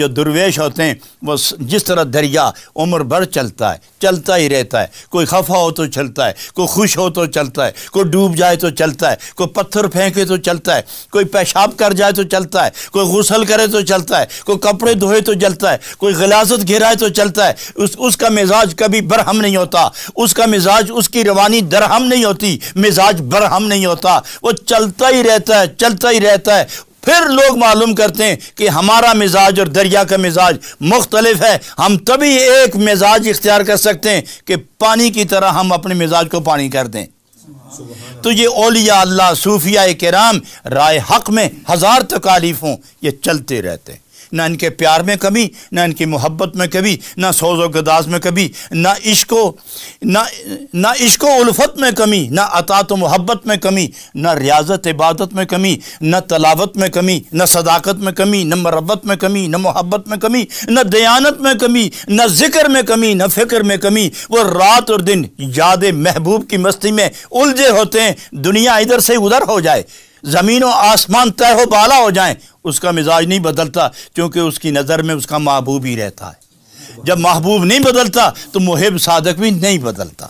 جو درویش ہوتے ہیں وہ جس طرح دریا عمر بھر چلتا ہے، چلتا ہی رہتا ہے، کوئی خفا ہو تو چلتا ہے، کوئی خوش ہو تو چلتا ہے، کوئی ڈوب جائے تو چلتا ہے، کوئی پتھر پھینکے تو چلتا ہے، کوئی پیشاب کر جائے تو چلتا ہے، کوئی غسل کرے تو چلتا ہے، کوئی کپڑے دھوئے تو چلتا ہے، کوئی غلاظت گرائے تو چلتا ہے۔ اس کا مزاج کبھی برہم نہیں ہوتا، اس کا مزاج، اس کی روانی درہم نہیں ہوتی، مزاج برہم نہیں ہوتا، وہ چلتا ہی رہتا ہے، چلتا ہی رہتا ہے۔ پھر لوگ معلوم کرتے ہیں کہ ہمارا مزاج اور دریا کا مزاج مختلف ہے، ہم تبھی ایک مزاج اختیار کر سکتے ہیں کہ پانی کی طرح ہم اپنے مزاج کو پانی کر دیں۔ تو یہ اولیاء اللہ، صوفیاء کرام رائے حق میں ہزار تکالیف ہوں، یہ چلتے رہتے ہیں، نہ ان کے پیار میں کمی، نہ ان کی محبت میں کمی، نہ سوز و گداز میں کمی، نہ عشق و الفت میں کمی، نہ اطاعت و محبت میں کمی، نہ ریاضت عبادت میں کمی، نہ تلاوت میں کمی، نہ صداقت میں کمی، نہ مربت میں کمی، نہ محبت میں کمی، نہ دیانت میں کمی، نہ ذکر میں کمی، نہ فکر میں کمی۔ وہ رات اور دن یاد محبوب کی مستی میں الجھے ہوتے ہیں، دنیا ادھر سے ادھر ہو جائے، زمین و آسمان طے ہو بالا ہو جائیں، اس کا مزاج نہیں بدلتا، کیونکہ اس کی نظر میں اس کا محبوب ہی رہتا ہے۔ جب محبوب نہیں بدلتا تو محب صادق بھی نہیں بدلتا۔